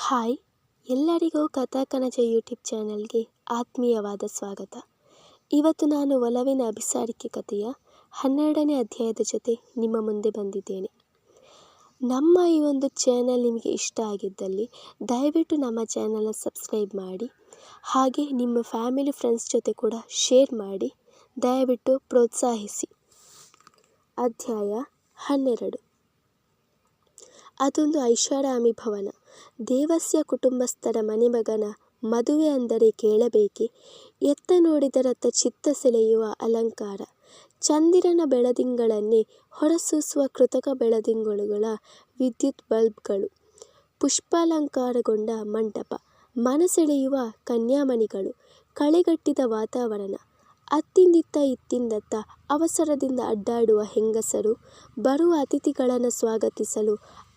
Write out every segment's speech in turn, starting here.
Hi ಎಲ್ಲರಿಗೂ ಕಥಾಕನಜ YouTube ಚಾನಲ್ಗೆ ಆತ್ಮೀಯವಾದ ಸ್ವಾಗತ. ಇವತ್ತು ನಾನು ಒಲವಿನ ಅಭಿಸಾರಿಕೆ ಕಥೆಯ 12ನೇ ಅಧ್ಯಾಯದ ಜೊತೆ ನಿಮ್ಮ ಮುಂದೆ ಬಂದಿದ್ದೇನೆ. ನಮ್ಮ ಈ ಒಂದು ಚಾನಲ್ ನಿಮಗೆ ಇಷ್ಟ ಆಗಿದ್ದಲ್ಲಿ ದಯವಿಟ್ಟು ನಮ್ಮ ಚಾನಲ್ನ ಸಬ್ಸ್ಕ್ರೈಬ್ ಮಾಡಿ, ಹಾಗೆ ನಿಮ್ಮ ಫ್ಯಾಮಿಲಿ ಫ್ರೆಂಡ್ಸ್ ಜೊತೆ ಕೂಡ ಶೇರ್ ಮಾಡಿ ದಯವಿಟ್ಟು ಪ್ರೋತ್ಸಾಹಿಸಿ. ಅಧ್ಯಾಯ 12. ಅದೊಂದು ಐಷಾರಾಮಿ ಭವನ. ದೇವಸ್ಯ ಕುಟುಂಬಸ್ಥರ ಮನೆಮಗನ ಮದುವೆ ಅಂದರೆ ಕೇಳಬೇಕೆ? ಎತ್ತ ನೋಡಿದರತ್ತ ಚಿತ್ತ ಸೆಳೆಯುವ ಅಲಂಕಾರ. ಚಂದಿರನ ಬೆಳದಿಂಗಳನ್ನೇ ಹೊರಸೂಸುವ ಕೃತಕ ಬೆಳದಿಂಗಳುಗಳ ವಿದ್ಯುತ್ ಬಲ್ಬ್ಗಳು, ಪುಷ್ಪಾಲಂಕಾರಗೊಂಡ ಮಂಟಪ, ಮನಸೆಳೆಯುವ ಕನ್ಯಾಮಣಿಗಳು, ಕಳೆಗಟ್ಟಿದ ವಾತಾವರಣ. ಅತ್ತಿಂದಿತ್ತ ಇತ್ತಿಂದತ್ತ ಅವಸರದಿಂದ ಅಡ್ಡಾಡುವ ಹೆಂಗಸರು, ಬರುವ ಅತಿಥಿಗಳನ್ನು ಸ್ವಾಗತಿಸಲು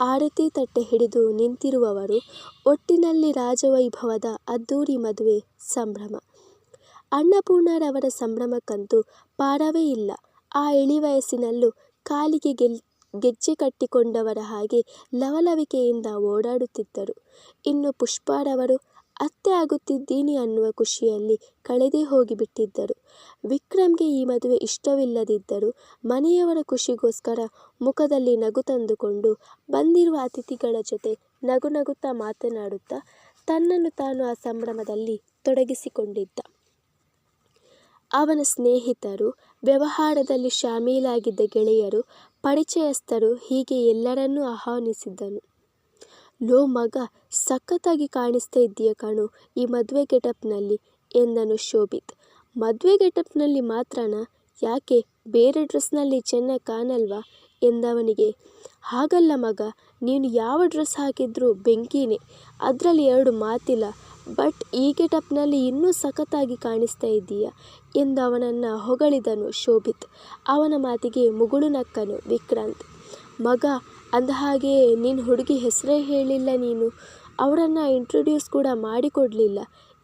ಆರತಿ ತಟ್ಟೆ ಹಿಡಿದು ನಿಂತಿರುವವರು. ಒಟ್ಟಿನಲ್ಲಿ ರಾಜವೈಭವದ ಅದ್ದೂರಿ ಮದುವೆ ಸಂಭ್ರಮ. ಅನ್ನಪೂರ್ಣರವರ ಸಂಭ್ರಮಕ್ಕಂತೂ ಪಾರವೇ ಇಲ್ಲ. ಆ ಇಳಿವಯಸ್ಸಿನಲ್ಲೂ ಕಾಲಿಗೆ ಗೆಜ್ಜೆ ಕಟ್ಟಿಕೊಂಡವರ ಹಾಗೆ ಲವಲವಿಕೆಯಿಂದ ಓಡಾಡುತ್ತಿದ್ದರು. ಇನ್ನು ಪುಷ್ಪಾರವರು ಅತ್ತೆ ಆಗುತ್ತಿದ್ದೀನಿ ಅನ್ನುವ ಖುಷಿಯಲ್ಲಿ ಕಳೆದೇ ಹೋಗಿಬಿಟ್ಟಿದ್ದರು. ವಿಕ್ರಮ್ಗೆ ಈ ಮದುವೆ ಇಷ್ಟವಿಲ್ಲದಿದ್ದರೂ ಮನೆಯವರ ಖುಷಿಗೋಸ್ಕರ ಮುಖದಲ್ಲಿ ನಗು ತಂದುಕೊಂಡು ಬಂದಿರುವ ಅತಿಥಿಗಳ ಜೊತೆ ನಗುತ್ತಾ ಮಾತನಾಡುತ್ತಾ ತನ್ನನ್ನು ತಾನು ಆ ಸಂಭ್ರಮದಲ್ಲಿ ತೊಡಗಿಸಿಕೊಂಡಿದ್ದ. ಅವನ ಸ್ನೇಹಿತರು, ವ್ಯವಹಾರದಲ್ಲಿ ಶಾಮೀಲಾಗಿದ್ದ ಗೆಳೆಯರು, ಪರಿಚಯಸ್ಥರು, ಹೀಗೆ ಎಲ್ಲರನ್ನೂ ಆಹ್ವಾನಿಸಿದ್ದನು. ಲೋ ಮಗ, ಸಖತ್ತಾಗಿ ಕಾಣಿಸ್ತಾ ಇದ್ದೀಯ ಕಣೋ ಈ ಮದುವೆ ಗೆಟಪ್ನಲ್ಲಿ ಎಂದನು ಶೋಭಿತ್. ಮದುವೆ ಗೆಟಪ್ನಲ್ಲಿ ಮಾತ್ರನಾ? ಯಾಕೆ ಬೇರೆ ಡ್ರೆಸ್ನಲ್ಲಿ ಚೆನ್ನಾಗಿ ಕಾಣಲ್ವಾ ಎಂದವನಿಗೆ. ಹಾಗಲ್ಲ ಮಗ, ನೀನು ಯಾವ ಡ್ರೆಸ್ ಹಾಕಿದ್ರೂ ಬೆಂಕಿನೇ, ಅದರಲ್ಲಿ ಎರಡು ಮಾತಿಲ್ಲ. ಬಟ್ ಈ ಗೆಟಪ್ನಲ್ಲಿ ಇನ್ನೂ ಸಖತ್ತಾಗಿ ಕಾಣಿಸ್ತಾ ಇದ್ದೀಯ ಎಂದು ಅವನನ್ನು ಹೊಗಳಿದನು ಶೋಭಿತ್. ಅವನ ಮಾತಿಗೆ ಮುಗುಳು ನಕ್ಕನು ವಿಕ್ರಾಂತ್. ಮಗ, ಅಂದಹಾಗೆ ನಿನ್ನ ಹುಡುಗಿ ಹೆಸರೇ ಹೇಳಿಲ್ಲ ನೀನು, ಅವರನ್ನು ಇಂಟ್ರೊಡ್ಯೂಸ್ ಕೂಡ ಮಾಡಿಕೊಡಲಿಲ್ಲ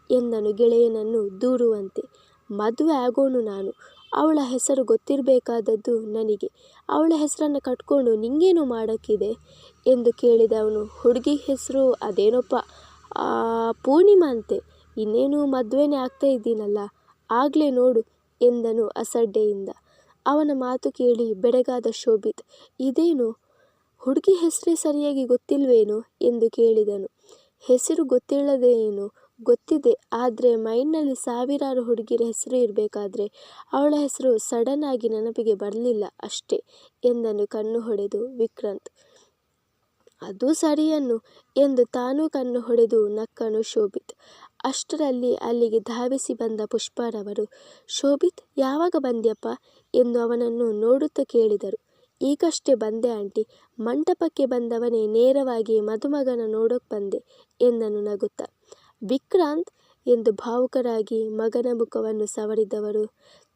ಎಂದನು ಗೆಳೆಯನನ್ನು ದೂರುವಂತೆ. ಮದುವೆ ಆಗೋನು ನಾನು, ಅವಳ ಹೆಸರು ಗೊತ್ತಿರಬೇಕಾದದ್ದು ನನಗೆ. ಅವಳ ಹೆಸರನ್ನು ಕಟ್ಕೊಂಡು ನಿಂಗೇನು ಮಾಡೋಕ್ಕಿದೆ ಎಂದು ಕೇಳಿದವನು. ಹುಡುಗಿ ಹೆಸರು ಅದೇನೋಪ್ಪ ಪೂರ್ಣಿಮಾ ಅಂತೆ. ಇನ್ನೇನು ಮದುವೆನೇ ಆಗ್ತಾ ಇದ್ದೀನಲ್ಲ, ಆಗಲೇ ನೋಡು ಎಂದನು ಅಸಡ್ಡೆಯಿಂದ. ಅವನ ಮಾತು ಕೇಳಿ ಬೆಡಗಾದ ಶೋಭಿತ್. ಇದೇನು, ಹುಡುಗಿ ಹೆಸರೇ ಸರಿಯಾಗಿ ಗೊತ್ತಿಲ್ವೇನೋ ಎಂದು ಕೇಳಿದನು. ಹೆಸರು ಗೊತ್ತಿಲ್ಲದೇನು, ಗೊತ್ತಿದೆ. ಆದರೆ ಮೈಂಡ್ನಲ್ಲಿ ಸಾವಿರಾರು ಹುಡುಗಿರ ಹೆಸರು ಇರಬೇಕಾದ್ರೆ ಅವಳ ಹೆಸರು ಸಡನ್ ಆಗಿ ನೆನಪಿಗೆ ಬರಲಿಲ್ಲ ಅಷ್ಟೇ ಎಂದನು ಕಣ್ಣು ಹೊಡೆದು ವಿಕ್ರಾಂತ್. ಅದು ಸರಿಯನ್ನು ಎಂದು ತಾನೂ ಕಣ್ಣು ಹೊಡೆದು ನಕ್ಕನು ಶೋಭಿತ್. ಅಷ್ಟರಲ್ಲಿ ಅಲ್ಲಿಗೆ ಧಾವಿಸಿ ಬಂದ ಪುಷ್ಪಾರವರು, ಶೋಭಿತ್ ಯಾವಾಗ ಬಂದ್ಯಪ್ಪ ಎಂದು ಅವನನ್ನು ನೋಡುತ್ತಾ ಕೇಳಿದರು. ಈಗಷ್ಟೇ ಬಂದೆ ಆಂಟಿ. ಮಂಟಪಕ್ಕೆ ಬಂದವನೇ ನೇರವಾಗಿ ಮದುಮಗನ ನೋಡೋಕೆ ಬಂದೆ ಎಂದನು ನಗುತ್ತಾ. ವಿಕ್ರಾಂತ್ ಎಂದು ಭಾವುಕರಾಗಿ ಮಗನ ಮುಖವನ್ನು ಸವರಿದವರು.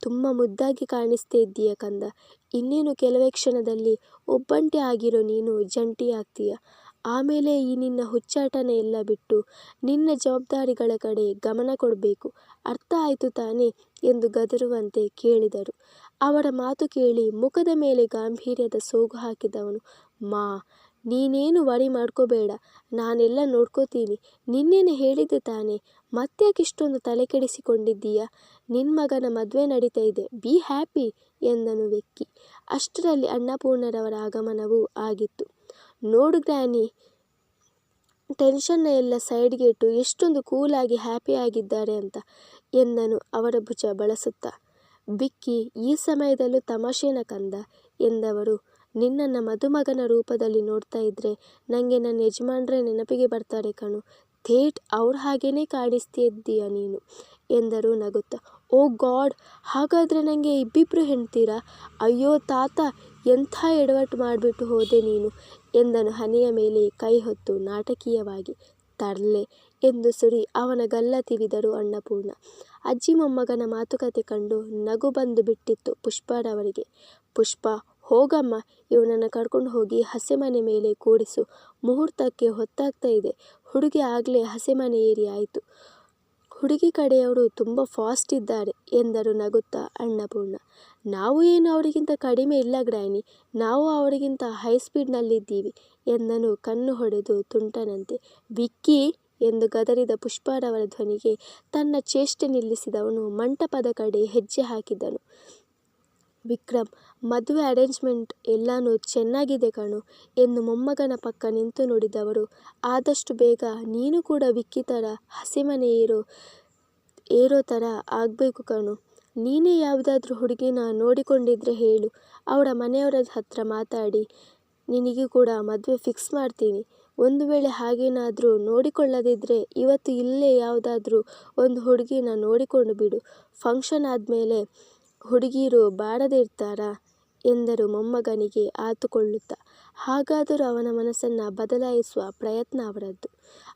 ತುಂಬ ಮುದ್ದಾಗಿ ಕಾಣಿಸ್ತಾ ಇದ್ದೀಯ ಕಂದ. ಇನ್ನೇನು ಕೆಲವೇ ಕ್ಷಣದಲ್ಲಿ ಒಬ್ಬಂಟಿ ಆಗಿರೋ ನೀನು ಜಂಟಿ ಆಗ್ತೀಯ. ಆಮೇಲೆ ಈ ನಿನ್ನ ಹುಚ್ಚಾಟನ ಎಲ್ಲ ಬಿಟ್ಟು ನಿನ್ನ ಜವಾಬ್ದಾರಿಗಳ ಕಡೆ ಗಮನ ಕೊಡಬೇಕು. ಅರ್ಥ ಆಯಿತು ತಾನೇ ಎಂದು ಗದರುವಂತೆ ಕೇಳಿದರು. ಅವರ ಮಾತು ಕೇಳಿ ಮುಖದ ಮೇಲೆ ಗಾಂಭೀರ್ಯದ ಸೋಗು ಹಾಕಿದವನು, ಮಾ, ನೀನೇನು ವರಿ ಮಾಡ್ಕೋಬೇಡ, ನಾನೆಲ್ಲ ನೋಡ್ಕೋತೀನಿ. ನಿನ್ನೇನೆ ಹೇಳಿದ್ದೆ ತಾನೇ, ಮತ್ತ್ಯಾಕೆ ಇಷ್ಟೊಂದು ತಲೆ ಕೆಡಿಸಿಕೊಂಡಿದ್ದೀಯಾ? ನಿನ್ನ ಮಗನ ಮದುವೆ ನಡೀತಾ ಇದೆ, ಬಿ ಹ್ಯಾಪಿ ಎಂದನು ಬೆಕ್ಕಿ. ಅಷ್ಟರಲ್ಲಿ ಅನ್ನಪೂರ್ಣರವರ ಆಗಮನವೂ ಆಗಿತ್ತು. ನೋಡು ಗ್ರ್ಯಾನಿ, ಟೆನ್ಷನ್ನ ಎಲ್ಲ ಸೈಡ್ಗೆ ಇಟ್ಟು ಎಷ್ಟೊಂದು ಕೂಲಾಗಿ ಹ್ಯಾಪಿಯಾಗಿದ್ದಾರೆ ಅಂತ ಎಂದನು ಅವರ ಭುಜ ಬಳಸುತ್ತಾ. ಬಿಕ್ಕಿ, ಈ ಸಮಯದಲ್ಲೂ ತಮಾಷೆನ ಕಂದ ಎಂದವರು. ನಿನ್ನನ್ನು ಮದುಮಗನ ರೂಪದಲ್ಲಿ ನೋಡ್ತಾ ಇದ್ರೆ ನನಗೆ ನನ್ನ ಯಜಮಾನ್ರೆ ನೆನಪಿಗೆ ಬರ್ತಾರೆ ಕಣು. ಥೇಟ್ ಅವ್ರ ಹಾಗೇನೆ ಕಾಣಿಸ್ತಿದ್ದೀಯ ನೀನು ಎಂದರು ನಗುತ್ತಾ. ಓ ಗಾಡ್, ಹಾಗಾದರೆ ನನಗೆ ಇಬ್ಬಿಬ್ಬರು ಹೆಣ್ತೀರಾ? ಅಯ್ಯೋ ತಾತ, ಎಂಥ ಎಡವಟ್ಟು ಮಾಡಿಬಿಟ್ಟು ಹೋದೆ ನೀನು ಎಂದನು ಹಣೆಯ ಮೇಲೆ ಕೈ ಹೊತ್ತು ನಾಟಕೀಯವಾಗಿ. ತರ್ಲೆ ಎಂದು ಸುರಿ ಅವನ ಗಲ್ಲ ತಿವಿದರು ಅನ್ನಪೂರ್ಣ. ಅಜ್ಜಿ ಮೊಮ್ಮಗನ ಮಾತುಕತೆ ಕಂಡು ನಗು ಬಂದು ಬಿಟ್ಟಿತ್ತು ಪುಷ್ಪಾರವರಿಗೆ. ಪುಷ್ಪ, ಹೋಗಮ್ಮ, ಇವನನ್ನು ಕರ್ಕೊಂಡು ಹೋಗಿ ಹಸೆಮನೆ ಮೇಲೆ ಕೂಡಿಸು. ಮುಹೂರ್ತಕ್ಕೆ ಹೊತ್ತಾಗ್ತಾ ಇದೆ. ಹುಡುಗಿ ಆಗಲೇ ಹಸೆಮನೆ ಏರಿ ಆಯಿತು. ಹುಡುಗಿ ಕಡೆಯವರು ತುಂಬ ಫಾಸ್ಟ್ ಇದ್ದಾರೆ ಎಂದರು ನಗುತ್ತಾ ಅನ್ನಪೂರ್ಣ. ನಾವು ಏನು ಅವರಿಗಿಂತ ಕಡಿಮೆ ಇಲ್ಲ ಗ್ರ್ಯಾನಿ, ನಾವು ಅವರಿಗಿಂತ ಹೈ ಸ್ಪೀಡ್ನಲ್ಲಿದ್ದೀವಿ ಎಂದನು ಕಣ್ಣು ಹೊಡೆದು ತುಂಟನಂತೆ. ವಿಕ್ಕಿ ಎಂದು ಗದರಿದ ಪುಷ್ಪಾರವರ ಧ್ವನಿಗೆ ತನ್ನ ಚೇಷ್ಟೆ ನಿಲ್ಲಿಸಿದವನು ಮಂಟಪದ ಕಡೆ ಹೆಜ್ಜೆ ಹಾಕಿದನು. ವಿಕ್ರಮ್, ಮದುವೆ ಅರೇಂಜ್ಮೆಂಟ್ ಎಲ್ಲಾನು ಚೆನ್ನಾಗಿದೆ ಕಣೋ ಎಂದು ಮೊಮ್ಮಗನ ಪಕ್ಕ ನಿಂತು ನುಡಿದವರು. ಆದಷ್ಟು ಬೇಗ ನೀನು ಕೂಡ ವಿಕ್ಕಿ ಥರ ಹಸೆಮಣೆ ಏರೋ ಥರ ಆಗಬೇಕು ಕಣೋ. ನೀನೇ ಯಾವುದಾದ್ರೂ ಹುಡುಗಿನ ನೋಡಿಕೊಂಡಿದ್ರೆ ಹೇಳು, ಅವಳ ಮನೆಯವರ ಹತ್ರ ಮಾತಾಡಿ ನಿನಗೆ ಕೂಡ ಮದುವೆ ಫಿಕ್ಸ್ ಮಾಡ್ತೀನಿ. ಒಂದು ವೇಳೆ ಹಾಗೇನಾದರೂ ನೋಡಿಕೊಳ್ಳದಿದ್ದರೆ ಇವತ್ತು ಇಲ್ಲೇ ಯಾವುದಾದ್ರೂ ಒಂದು ಹುಡುಗಿನ ನೋಡಿಕೊಂಡು ಬಿಡು. ಫಂಕ್ಷನ್ ಆದಮೇಲೆ ಹುಡುಗಿರು ಬಾಡದೇ ಇರ್ತಾರಾ ಎಂದರು ಮೊಮ್ಮಗನಿಗೆ ಆತುಕೊಳ್ಳುತ್ತಾ. ಹಾಗಾದರೂ ಅವನ ಮನಸ್ಸನ್ನು ಬದಲಾಯಿಸುವ ಪ್ರಯತ್ನ ಅವರದ್ದು.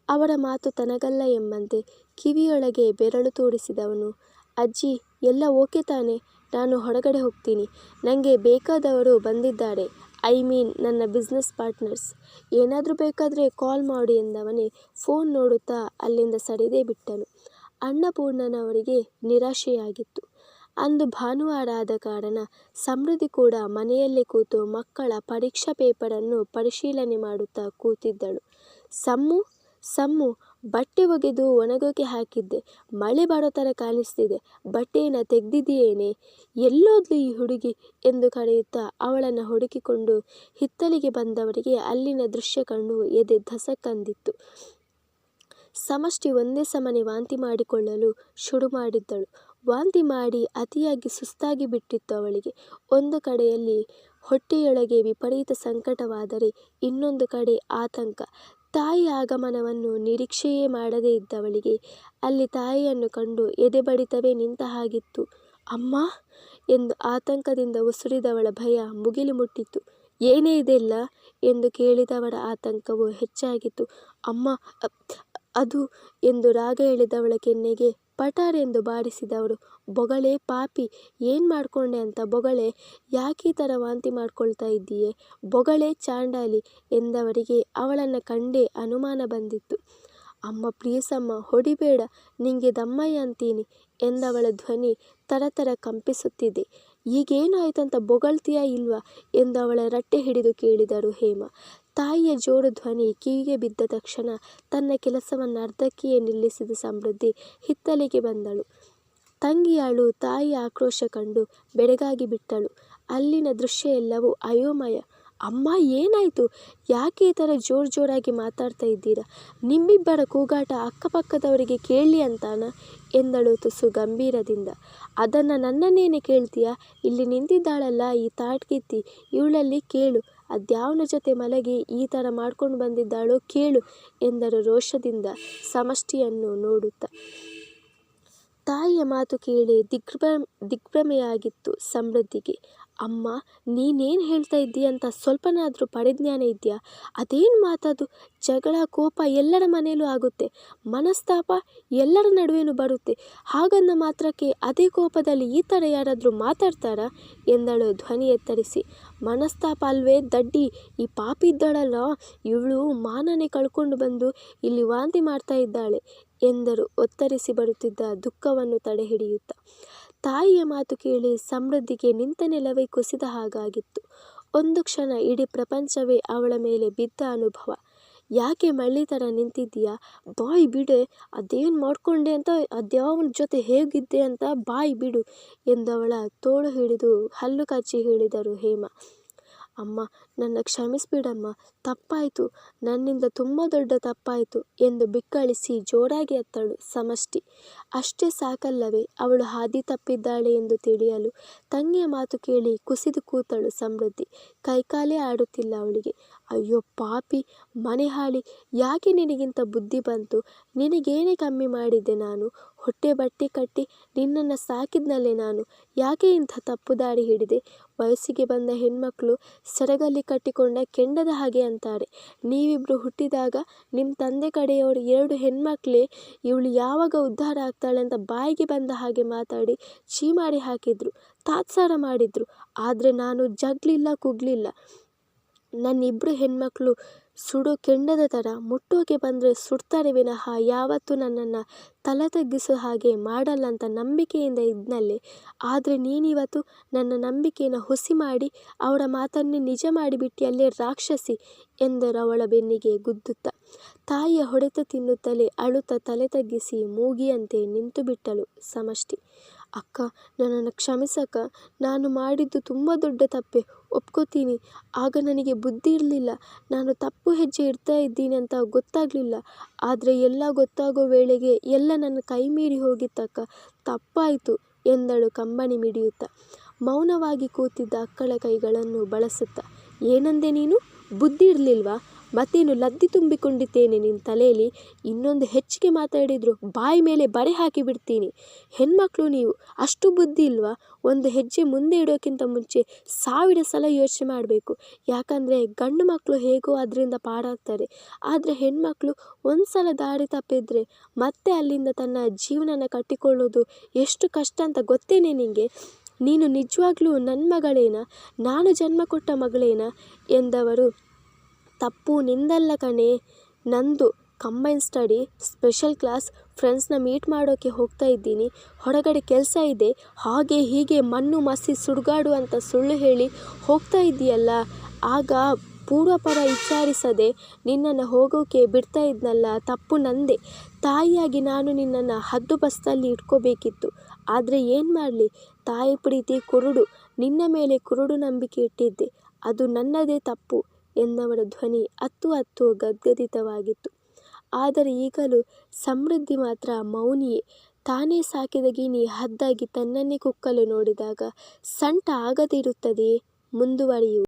ಅವರ ಮಾತು ತನಗಲ್ಲ ಎಂಬಂತೆ ಕಿವಿಯೊಳಗೆ ಬೆರಳು ತೋರಿಸಿದವನು, ಅಜ್ಜಿ ಎಲ್ಲ ಓಕೆ ತಾನೆ? ನಾನು ಹೊರಗಡೆ ಹೋಗ್ತೀನಿ. ನನಗೆ ಬೇಕಾದವರು ಬಂದಿದ್ದಾರೆ. ಐ ಮೀನ್ ನನ್ನ ಬಿಸ್ನೆಸ್ ಪಾರ್ಟ್ನರ್ಸ್. ಏನಾದರೂ ಬೇಕಾದರೆ ಕಾಲ್ ಮಾಡು ಎಂದವನೇ ಫೋನ್ ನೋಡುತ್ತಾ ಅಲ್ಲಿಂದ ಸರಿದೇ ಬಿಟ್ಟನು. ಅನ್ನಪೂರ್ಣನವರಿಗೆ ನಿರಾಶೆಯಾಗಿತ್ತು. ಅಂದು ಭಾನುವಾರ ಆದ ಕಾರಣ ಸಮೃದ್ಧಿ ಕೂಡ ಮನೆಯಲ್ಲೇ ಕೂತು ಮಕ್ಕಳ ಪರೀಕ್ಷಾ ಪೇಪರನ್ನು ಪರಿಶೀಲನೆ ಮಾಡುತ್ತಾ ಕೂತಿದ್ದಳು. ಸಮ್ಮು, ಬಟ್ಟೆ ಒಗೆದು ಒಣಗೋಕೆ ಹಾಕಿದ್ದೆ. ಮಳೆ ಬರೋ ಥರ ಕಾಣಿಸ್ತಿದೆ. ಬಟ್ಟೆಯನ್ನು ತೆಗ್ದಿದೆಯೇನೆ? ಎಲ್ಲೋದ್ಲು ಈ ಹುಡುಗಿ ಎಂದು ಕರೆಯುತ್ತಾ ಅವಳನ್ನು ಹುಡುಕಿಕೊಂಡು ಹಿತ್ತಲಿಗೆ ಬಂದವರಿಗೆ ಅಲ್ಲಿನ ದೃಶ್ಯ ಕಂಡು ಎದೆ ಧಸಕ್ಕಂದಿತ್ತು. ಸಮಷ್ಟಿ ಒಂದೇ ಸಮನೆ ವಾಂತಿ ಮಾಡಿಕೊಳ್ಳಲು ಶುರು ಮಾಡಿದ್ದಳು. ವಾಂತಿ ಮಾಡಿ ಅತಿಯಾಗಿ ಸುಸ್ತಾಗಿ ಬಿಟ್ಟಿತ್ತು ಅವಳಿಗೆ. ಒಂದು ಕಡೆಯಲ್ಲಿ ಹೊಟ್ಟೆಯೊಳಗೆ ವಿಪರೀತ ಸಂಕಟವಾದರೆ ಇನ್ನೊಂದು ಕಡೆ ಆತಂಕ. ತಾಯಿ ಆಗಮನವನ್ನು ನಿರೀಕ್ಷೆಯೇ ಮಾಡದೇ ಇದ್ದವಳಿಗೆ ಅಲ್ಲಿ ತಾಯಿಯನ್ನು ಕಂಡು ಎದೆ ಬಡಿತವೇ ನಿಂತ ಹಾಗಿತ್ತು. ಅಮ್ಮ ಎಂದು ಆತಂಕದಿಂದ ಉಸಿರಿದವಳ ಭಯ ಮುಗಿಲು ಮುಟ್ಟಿತ್ತು. ಏನೇ ಇದೆಲ್ಲ ಎಂದು ಕೇಳಿದವರ ಆತಂಕವು ಹೆಚ್ಚಾಗಿತ್ತು. ಅಮ್ಮ, ಅದು ಎಂದು ರಾಗ ಎಳೆದವಳ ಕೆನ್ನೆಗೆ ಪಟಾರೆಂದು ಬಾರಿಸಿದವರು. ಬೊಗಳೆ ಪಾಪಿ, ಏನು ಮಾಡ್ಕೊಂಡೆ ಅಂತ ಬೊಗಳೆ? ಯಾಕೆ ಈ ಥರ ವಾಂತಿ ಮಾಡ್ಕೊಳ್ತಾ ಇದ್ದೀಯೆ? ಬೊಗಳೆ ಚಾಂಡಾಲಿ ಎಂದವರಿಗೆ ಅವಳನ್ನು ಕಂಡೇ ಅನುಮಾನ ಬಂದಿತ್ತು. ಅಮ್ಮ ಪ್ಲೀಸ್ ಅಮ್ಮ, ಹೊಡಿಬೇಡ, ನಿಂಗೆ ದಮ್ಮಯ್ಯ ಅಂತೀನಿ ಎಂದವಳ ಧ್ವನಿ ತರತರ ಕಂಪಿಸುತ್ತಿದೆ. ಈಗೇನು ಆಯ್ತಂತ ಬೊಗಳ್ತೀಯಾ ಇಲ್ವಾ ಎಂದು ಅವಳ ರಟ್ಟೆ ಹಿಡಿದು ಕೇಳಿದರು ಹೇಮ. ತಾಯಿಯ ಜೋರು ಧ್ವನಿ ಕಿವಿಗೆ ಬಿದ್ದ ತಕ್ಷಣ ತನ್ನ ಕೆಲಸವನ್ನು ಅರ್ಧಕ್ಕೆಯೇ ನಿಲ್ಲಿಸಿದ ಸಮೃದ್ಧಿ ಹಿತ್ತಲಿಗೆ ಬಂದಳು. ತಂಗಿಯಾಳು ತಾಯಿಯ ಆಕ್ರೋಶ ಕಂಡು ಬೆರಗಾಗಿ ಬಿಟ್ಟಳು. ಅಲ್ಲಿನ ದೃಶ್ಯ ಎಲ್ಲವೂ ಅಯೋಮಯ. ಅಮ್ಮ ಏನಾಯಿತು? ಯಾಕೆ ಈ ಥರ ಜೋರಾಗಿ ಮಾತಾಡ್ತಾ ಇದ್ದೀರಾ? ನಿಮ್ಮಿಬ್ಬರ ಕೂಗಾಟ ಅಕ್ಕಪಕ್ಕದವರಿಗೆ ಕೇಳಲಿ ಅಂತಾನ ಎಂದಳು ತುಸು ಗಂಭೀರದಿಂದ. ಅದನ್ನು ನನ್ನನ್ನೇನೆ ಕೇಳ್ತೀಯಾ? ಇಲ್ಲಿ ನಿಂತಿದ್ದಾಳಲ್ಲ ಈ ತಾಟ್ಕಿತ್ತಿ, ಇವಳಲ್ಲಿ ಕೇಳು. ಅದ್ಯಾವನ ಜೊತೆ ಮಲಗಿ ಈ ಥರ ಮಾಡ್ಕೊಂಡು ಬಂದಿದ್ದಾಳೋ ಕೇಳು ಎಂದರು ರೋಷದಿಂದ ಸಮಷ್ಟಿಯನ್ನು ನೋಡುತ್ತಾ. ತಾಯಿಯ ಮಾತು ಕೇಳಿ ದಿಗ್ಭ್ರಮೆಯಾಗಿತ್ತು ಸಮೃದ್ಧಿಗೆ. ಅಮ್ಮ, ನೀನೇನು ಹೇಳ್ತಾ ಇದ್ದೀಯಂತ ಸ್ವಲ್ಪನಾದರೂ ಪರಿಜ್ಞಾನ ಇದೆಯಾ? ಅದೇನು ಮಾತದು? ಜಗಳ ಕೋಪ ಎಲ್ಲರ ಮನೆಯಲ್ಲೂ ಆಗುತ್ತೆ. ಮನಸ್ತಾಪ ಎಲ್ಲರ ನಡುವೆನೂ ಬರುತ್ತೆ. ಹಾಗಂದ ಮಾತ್ರಕ್ಕೆ ಅದೇ ಕೋಪದಲ್ಲಿ ಈ ಥರ ಯಾರಾದರೂ ಮಾತಾಡ್ತಾರಾ ಎಂದಳು ಧ್ವನಿ ಎತ್ತರಿಸಿ. ಮನಸ್ತಾಪ ಅಲ್ವೇ ದಡ್ಡಿ, ಈ ಪಾಪಿ ಇದ್ದಾಳಲ್ಲ ಇವಳು ಮಾನನೇ ಕಳ್ಕೊಂಡು ಬಂದು ಇಲ್ಲಿ ವಾಂತಿ ಮಾಡ್ತಾ ಇದ್ದಾಳೆ ಎಂದರು ಒತ್ತರಿಸಿ ಬರುತ್ತಿದ್ದ ದುಃಖವನ್ನು ತಡೆಹಿಡಿಯುತ್ತಾ. ತಾಯಿಯ ಮಾತು ಕೇಳಿ ಸಮೃದ್ಧಿಗೆ ನಿಂತ ನೆಲವೇ ಕುಸಿದ ಹಾಗಾಗಿತ್ತು. ಒಂದು ಕ್ಷಣ ಇಡೀ ಪ್ರಪಂಚವೇ ಅವಳ ಮೇಲೆ ಬಿದ್ದ ಅನುಭವ. ಯಾಕೆ ಮಳ್ಳಿ ಥರ ನಿಂತಿದ್ದೀಯಾ? ಬಾಯ್ ಬಿಡೆ, ಅದೇನು ಮಾಡ್ಕೊಂಡೆ ಅಂತ, ಅದ್ಯಾವನ ಜೊತೆ ಹೇಗಿದ್ದೆ ಅಂತ ಬಾಯ್ ಬಿಡು ಎಂದು ಅವಳ ತೋಳು ಹಿಡಿದು ಹಲ್ಲು ಕಚ್ಚಿ ಹೇಳಿದರು ಹೇಮ. ಅಮ್ಮ, ನನ್ನ ಕ್ಷಮಿಸ್ಬಿಡಮ್ಮ, ತಪ್ಪಾಯಿತು, ನನ್ನಿಂದ ತುಂಬ ದೊಡ್ಡ ತಪ್ಪಾಯಿತು ಎಂದು ಬಿಕ್ಕಳಿಸಿ ಜೋರಾಗಿ ಅತ್ತಳು ಸಮಷ್ಟಿ. ಅಷ್ಟೇ ಸಾಕಲ್ಲವೇ ಅವಳು ಹಾದಿ ತಪ್ಪಿದ್ದಾಳೆ ಎಂದು ತಿಳಿಯಲು? ತಂಗಿಯ ಮಾತು ಕೇಳಿ ಕುಸಿದು ಕೂತಳು ಸಮೃದ್ಧಿ. ಕೈಕಾಲೇ ಆಡುತ್ತಿಲ್ಲ ಅವಳಿಗೆ. ಅಯ್ಯೋ ಪಾಪಿ, ಮನೆ ಹಾಳಿ, ಯಾಕೆ ನಿನಗಿಂತ ಬುದ್ಧಿ ಬಂತು? ನಿನಗೇನೇ ಕಮ್ಮಿ ಮಾಡಿದ್ದೆ ನಾನು? ಹೊಟ್ಟೆ ಬಟ್ಟೆ ಕಟ್ಟಿ ನಿನ್ನನ್ನು ಸಾಕಿದ್ನಲ್ಲೇ ನಾನು. ಯಾಕೆ ಇಂಥ ತಪ್ಪು ದಾರಿ ಹಿಡಿದೆ? ವಯಸ್ಸಿಗೆ ಬಂದ ಹೆಣ್ಮಕ್ಳು ಸೆರಗಲ್ಲಿ ಕಟ್ಟಿಕೊಂಡ ಕೆಂಡದ ಹಾಗೆ ಅಂತಾರೆ. ನೀವಿಬ್ಬರು ಹುಟ್ಟಿದಾಗ ನಿಮ್ಮ ತಂದೆ ಕಡೆಯವರು 2 ಹೆಣ್ಮಕ್ಳೇ, ಇವಳು ಯಾವಾಗ ಉದ್ಧಾರ ಆಗ್ತಾಳೆ ಅಂತ ಬಾಯಿಗೆ ಬಂದ ಹಾಗೆ ಮಾತಾಡಿ ಚೀಮಾರಿ ಹಾಕಿದ್ರು, ತಾತ್ಸಾರ ಮಾಡಿದ್ರು. ಆದರೆ ನಾನು ಜಗ್ಲಿಲ್ಲ, ಕುಗ್ಲಿಲ್ಲ. ನನ್ನಿಬ್ಬರು ಹೆಣ್ಮಕ್ಳು ಸುಡೋ ಕೆಂಡದ ಥರ ಮುಟ್ಟೋಕೆ ಬಂದರೆ ಸುಡ್ತಾರೆ ವಿನಃ ಯಾವತ್ತೂ ನನ್ನನ್ನು ತಲೆ ತಗ್ಗಿಸೋ ಹಾಗೆ ಮಾಡಲ್ಲ ಅಂತ ನಂಬಿಕೆಯಿಂದ ಇದ್ನಲ್ಲೇ. ಆದರೆ ನೀನಿವತ್ತು ನನ್ನ ನಂಬಿಕೆಯನ್ನು ಹುಸಿ ಮಾಡಿ ಅವಳ ಮಾತನ್ನೇ ನಿಜ ಮಾಡಿಬಿಟ್ಟಿಯಲ್ಲೇ ರಾಕ್ಷಸಿ ಎಂದರು ಅವಳ ಬೆನ್ನಿಗೆ ಗುದ್ದುತ್ತಾ. ತಾಯಿಯ ಹೊಡೆತ ತಿನ್ನುತ್ತಲೇ ಅಳುತ್ತಾ ತಲೆ ತಗ್ಗಿಸಿ ಮೂಗಿಯಂತೆ ನಿಂತು ಬಿಟ್ಟಳು ಸಮಷ್ಟಿ. ಅಕ್ಕ, ನನ್ನನ್ನು ಕ್ಷಮಿಸಕ್ಕ. ನಾನು ಮಾಡಿದ್ದು ತುಂಬ ದೊಡ್ಡ ತಪ್ಪೆ, ಒಪ್ಕೋತೀನಿ. ಆಗ ನನಗೆ ಬುದ್ಧಿ ಇರಲಿಲ್ಲ. ನಾನು ತಪ್ಪು ಹೆಜ್ಜೆ ಇಡ್ತಾ ಇದ್ದೀನಿ ಅಂತ ಗೊತ್ತಾಗಲಿಲ್ಲ. ಆದರೆ ಎಲ್ಲ ಗೊತ್ತಾಗೋ ವೇಳೆಗೆ ಎಲ್ಲ ನನ್ನ ಕೈ ಮೀರಿ ಹೋಗಿತ್ತಕ್ಕ. ತಪ್ಪಾಯಿತು ಎಂದಳು ಕಂಬನಿ ಮಿಡಿಯುತ್ತಾ. ಮೌನವಾಗಿ ಕೂತಿದ್ದ ಅಕ್ಕಳ ಕೈಗಳನ್ನು ಬಳಸುತ್ತಾ. ಏನಂದೆ ನೀನು? ಬುದ್ಧಿ ಇರಲಿಲ್ವಾ? ಮತ್ತೇನು ಲದ್ದಿ ತುಂಬಿಕೊಂಡಿದ್ದೇನೆ ನಿನ್ನ ತಲೆಯಲ್ಲಿ? ಇನ್ನೊಂದು ಹೆಚ್ಚಿಗೆ ಮಾತಾಡಿದ್ರು ಬಾಯಿ ಮೇಲೆ ಬರೆ ಹಾಕಿಬಿಡ್ತೀನಿ. ಹೆಣ್ಮಕ್ಳು ನೀವು, ಅಷ್ಟು ಬುದ್ಧಿ ಇಲ್ವಾ? ಒಂದು ಹೆಜ್ಜೆ ಮುಂದೆ ಇಡೋಕ್ಕಿಂತ ಮುಂಚೆ 1000 ಸಲ ಯೋಚನೆ ಮಾಡಬೇಕು. ಯಾಕಂದರೆ ಗಂಡು ಮಕ್ಕಳು ಹೇಗೋ ಅದರಿಂದ ಪಾರಾಗ್ತಾರೆ. ಆದರೆ ಹೆಣ್ಮಕ್ಳು ಒಂದು ಸಲ ದಾರಿ ತಪ್ಪಿದ್ರೆ ಮತ್ತೆ ಅಲ್ಲಿಂದ ತನ್ನ ಜೀವನನ ಕಟ್ಟಿಕೊಳ್ಳೋದು ಎಷ್ಟು ಕಷ್ಟ ಅಂತ ಗೊತ್ತೇನೆ ನಿನಗೆ? ನೀನು ನಿಜವಾಗ್ಲೂ ನನ್ನ ಮಗಳೇನಾ? ನಾನು ಜನ್ಮ ಕೊಟ್ಟ ಮಗಳೇನಾ ಎಂದವರು. ತಪ್ಪು ನಿಂದಲ್ಲ ಕಣೆ, ನಂದು. ಕಂಬೈನ್ ಸ್ಟಡಿ, ಸ್ಪೆಷಲ್ ಕ್ಲಾಸ್, ಫ್ರೆಂಡ್ಸ್ನ ಮೀಟ್ ಮಾಡೋಕ್ಕೆ ಹೋಗ್ತಾ ಇದ್ದೀನಿ. ಹೊರಗಡೆ ಕೆಲಸ ಇದೆ, ಹಾಗೆ ಹೀಗೆ ಮಣ್ಣು ಮಸಿ ಸುಡುಗಾಡು ಅಂತ ಸುಳ್ಳು ಹೇಳಿ ಹೋಗ್ತಾ ಇದ್ದೀಯಲ್ಲ. ಆಗ ಪೂರ್ವಪರ ವಿಚಾರಿಸದೆ ನಿನ್ನನ್ನು ಹೋಗೋಕೆ ಬಿಡ್ತಾ ಇದ್ನಲ್ಲ, ತಪ್ಪು ನಂದೆ. ತಾಯಿಯಾಗಿ ನಾನು ನಿನ್ನನ್ನು ಹದ್ದುಬಸ್ತಲ್ಲಿ ಇಟ್ಕೋಬೇಕಿತ್ತು. ಆದರೆ ಏನು ಮಾಡಲಿ, ತಾಯಿ ಪ್ರೀತಿ ಕುರುಡು. ನಿನ್ನ ಮೇಲೆ ಕುರುಡು ನಂಬಿಕೆ ಇಟ್ಟಿದ್ದೆ, ಅದು ನನ್ನದೇ ತಪ್ಪು ಎಂದವರ ಧ್ವನಿ ಅತ್ತು ಗದ್ಗದಿತವಾಗಿತ್ತು. ಆದರೆ ಈಗಲೂ ಸಮೃದ್ಧಿ ಮಾತ್ರ ಮೌನಿಯೇ. ತಾನೇ ಸಾಕಿದ ಗಿಣಿ ಹದ್ದಾಗಿ ತನ್ನನ್ನೇ ಕುಕ್ಕಲು ನೋಡಿದಾಗ ಸಂಟ ಆಗದಿರುತ್ತದೆಯೇ? ಮುಂದುವರಿಯುವುದು.